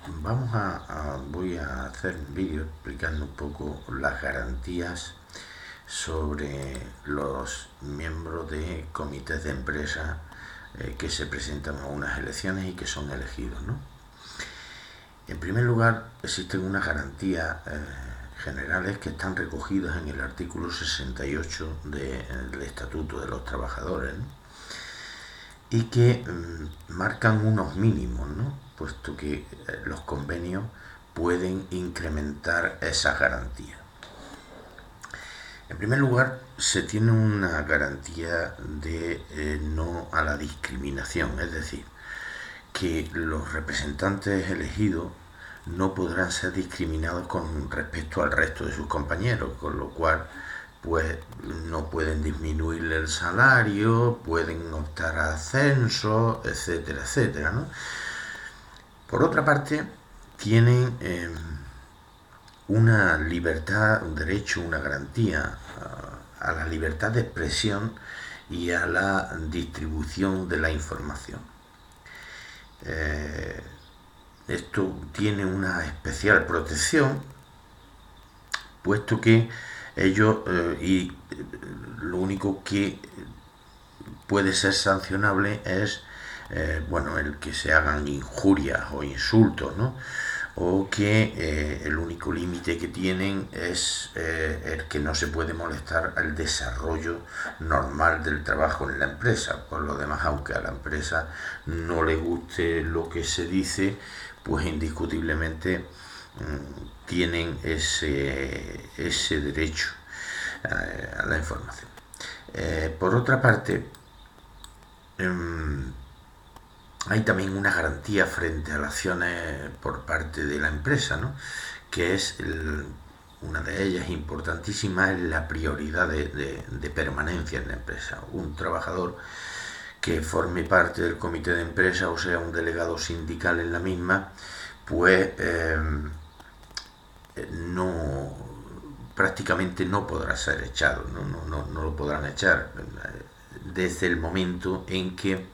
Voy a hacer un vídeo explicando un poco las garantías sobre los miembros de comités de empresa que se presentan a unas elecciones y que son elegidos, ¿no? En primer lugar, existen unas garantías generales que están recogidas en el artículo 68 del Estatuto de los Trabajadores, ¿no? Y que marcan unos mínimos, ¿no? Puesto que los convenios pueden incrementar esas garantías. En primer lugar, se tiene una garantía de no a la discriminación, es decir, que los representantes elegidos no podrán ser discriminados con respecto al resto de sus compañeros, con lo cual pues no pueden disminuirle el salario, pueden optar a ascenso, etcétera, etcétera, ¿no? Por otra parte, tienen una libertad, un derecho, una garantía a la libertad de expresión y a la distribución de la información. Esto tiene una especial protección, puesto que ellos, lo único que puede ser sancionable es el que se hagan injurias o insultos, ¿no? O que el único límite que tienen es el que no se puede molestar al desarrollo normal del trabajo en la empresa. Por lo demás, aunque a la empresa no le guste lo que se dice, pues indiscutiblemente tienen ese derecho a la información. Por otra parte, hay también una garantía frente a las acciones por parte de la empresa, ¿no? Que es una de ellas importantísima, es la prioridad de permanencia en la empresa. Un trabajador que forme parte del comité de empresa o sea un delegado sindical en la misma, pues prácticamente no podrá ser echado, no lo podrán echar desde el momento en que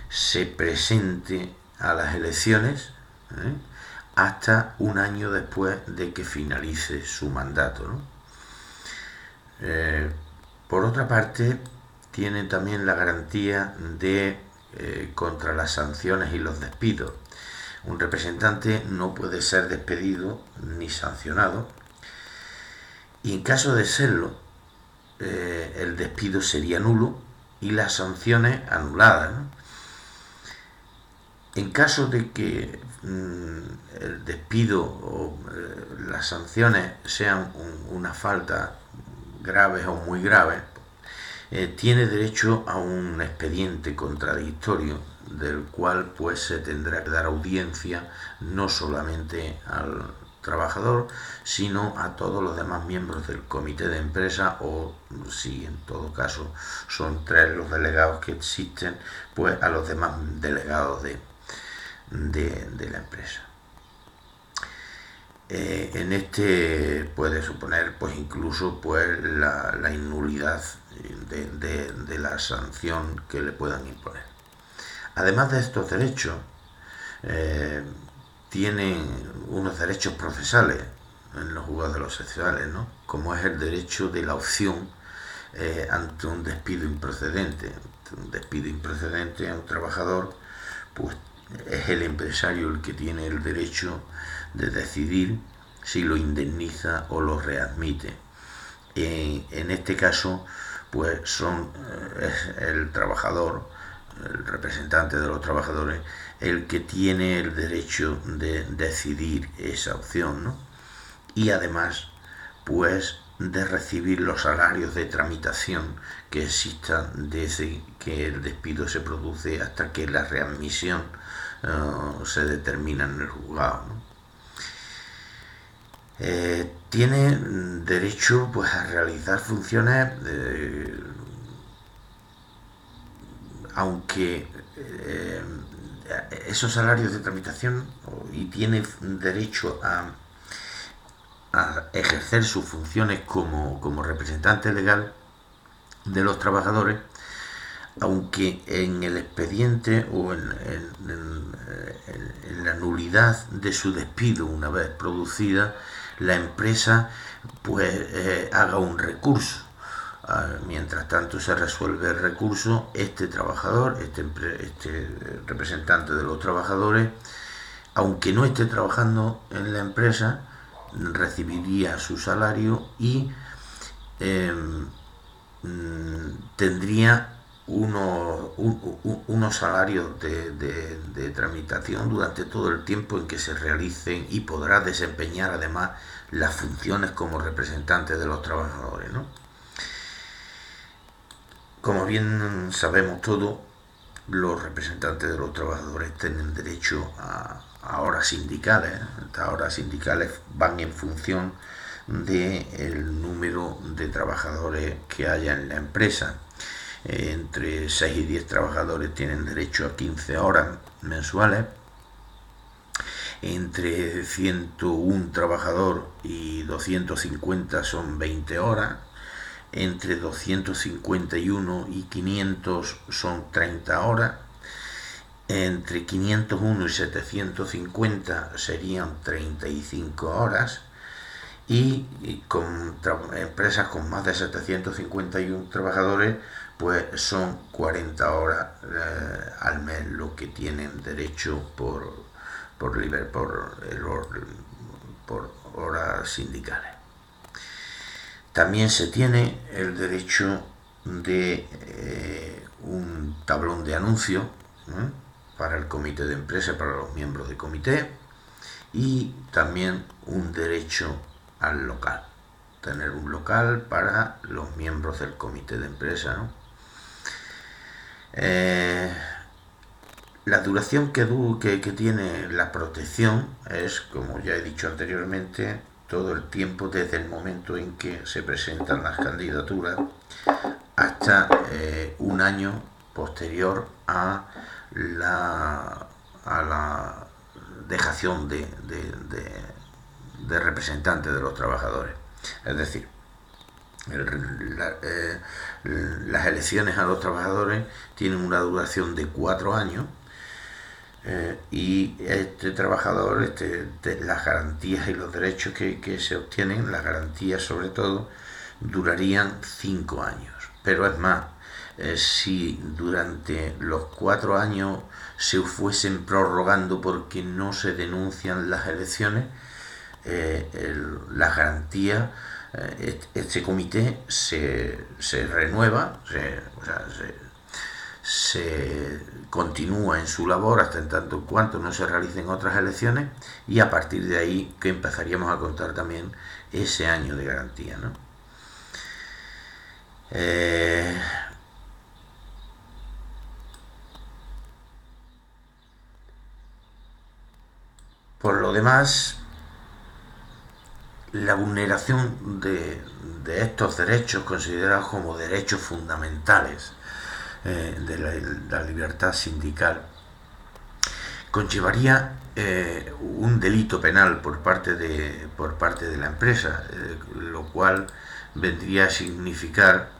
se presente a las elecciones, hasta un año después de que finalice su mandato, ¿no? Por otra parte, tiene también la garantía de contra las sanciones y los despidos. Un representante no puede ser despedido ni sancionado, y en caso de serlo, el despido sería nulo y las sanciones anuladas, ¿no? En caso de que el despido o las sanciones sean una falta graves o muy graves, tiene derecho a un expediente contradictorio del cual pues se tendrá que dar audiencia no solamente al trabajador, sino a todos los demás miembros del comité de empresa, o si en todo caso son 3 los delegados que existen, pues a los demás delegados de la empresa. En este puede suponer pues incluso pues la innulidad de la sanción que le puedan imponer. Además de estos derechos, tienen unos derechos procesales en los juzgados de lo social, ¿no? Como es el derecho de la opción ante un despido improcedente. Un despido improcedente a un trabajador, pues es el empresario el que tiene el derecho de decidir si lo indemniza o lo readmite. En este caso, pues es el trabajador, el representante de los trabajadores, el que tiene el derecho de decidir esa opción, ¿no? Y además, pues de recibir los salarios de tramitación que existan desde que el despido se produce hasta que la readmisión se determina en el juzgado, ¿no? Tiene derecho pues a realizar funciones aunque esos salarios de tramitación, y tiene derecho a ejercer sus funciones como representante legal de los trabajadores, aunque en el expediente o en la nulidad de su despido una vez producida, la empresa pues haga un recurso. Mientras tanto se resuelve el recurso, este trabajador, este representante de los trabajadores, aunque no esté trabajando en la empresa, recibiría su salario y tendría unos salarios de tramitación durante todo el tiempo en que se realicen, y podrá desempeñar además las funciones como representante de los trabajadores, ¿no? Como bien sabemos todos, los representantes de los trabajadores tienen derecho a horas sindicales. Estas horas sindicales van en función del número de trabajadores que haya en la empresa. Entre 6 y 10 trabajadores tienen derecho a 15 horas mensuales. Entre 101 trabajadores y 250 son 20 horas. Entre 251 y 500 son 30 horas. Entre 501 y 750 serían 35 horas. Y con empresas con más de 751 trabajadores, pues son 40 horas al mes lo que tienen derecho por horas sindicales. También se tiene el derecho de un tablón de anuncio para el comité de empresa, para los miembros del comité, y también un derecho al local, tener un local para los miembros del comité de empresa, ¿no? La duración que tiene la protección es, como ya he dicho anteriormente, todo el tiempo desde el momento en que se presentan las candidaturas hasta un año posterior a la dejación de representantes de los trabajadores. Es decir, las elecciones a los trabajadores tienen una duración de 4 años, y este trabajador, las garantías y los derechos que se obtienen, las garantías sobre todo, durarían 5 años. Pero es más, si durante los 4 años se fuesen prorrogando porque no se denuncian las elecciones, las garantías, este comité se renueva, se continúa en su labor hasta en tanto en cuanto no se realicen otras elecciones, y a partir de ahí que empezaríamos a contar también ese año de garantía, ¿no? Por lo demás, la vulneración de estos derechos considerados como derechos fundamentales de la libertad sindical conllevaría un delito penal por parte de la empresa, lo cual vendría a significar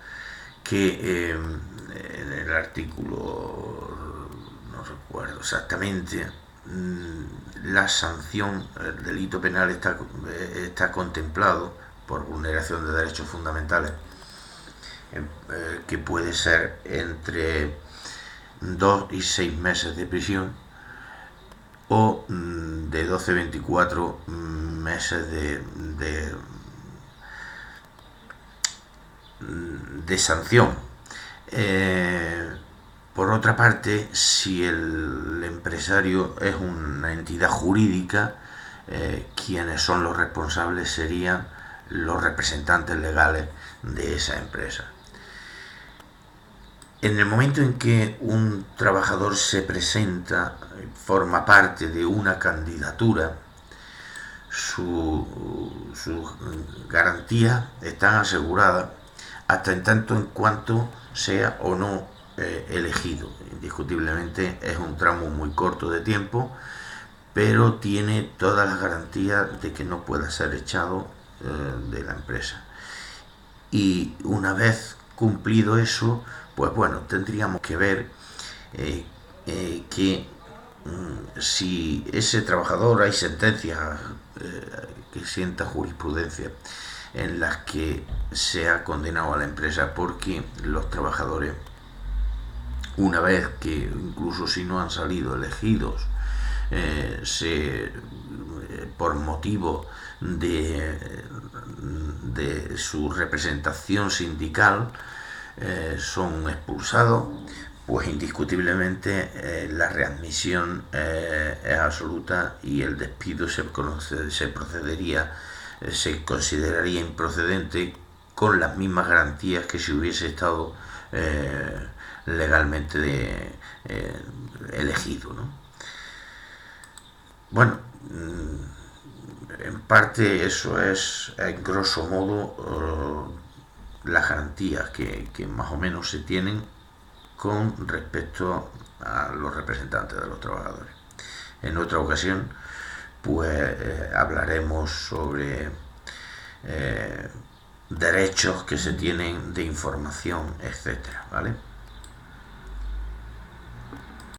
que en el artículo, no recuerdo exactamente, la sanción, el delito penal está contemplado por vulneración de derechos fundamentales, que puede ser entre 2 y 6 meses de prisión, o de 12 a 24 meses de sanción. Por otra parte, si el empresario es una entidad jurídica, quienes son los responsables serían los representantes legales de esa empresa. En el momento en que un trabajador se presenta, forma parte de una candidatura, sus garantías están aseguradas hasta en tanto en cuanto sea o no elegido. Indiscutiblemente es un tramo muy corto de tiempo, pero tiene todas las garantías de que no pueda ser echado de la empresa. Y una vez cumplido eso, pues bueno, tendríamos que ver que si ese trabajador, hay sentencias que sientan jurisprudencia en las que se ha condenado a la empresa porque los trabajadores, una vez que incluso si no han salido elegidos, por motivo de su representación sindical, son expulsados, pues indiscutiblemente la readmisión es absoluta y el despido se consideraría improcedente con las mismas garantías que si hubiese estado legalmente elegido, ¿no? Bueno, en parte eso es, en grosso modo, las garantías que más o menos se tienen con respecto a los representantes de los trabajadores. En otra ocasión, pues hablaremos sobre derechos que se tienen de información, etcétera, ¿vale?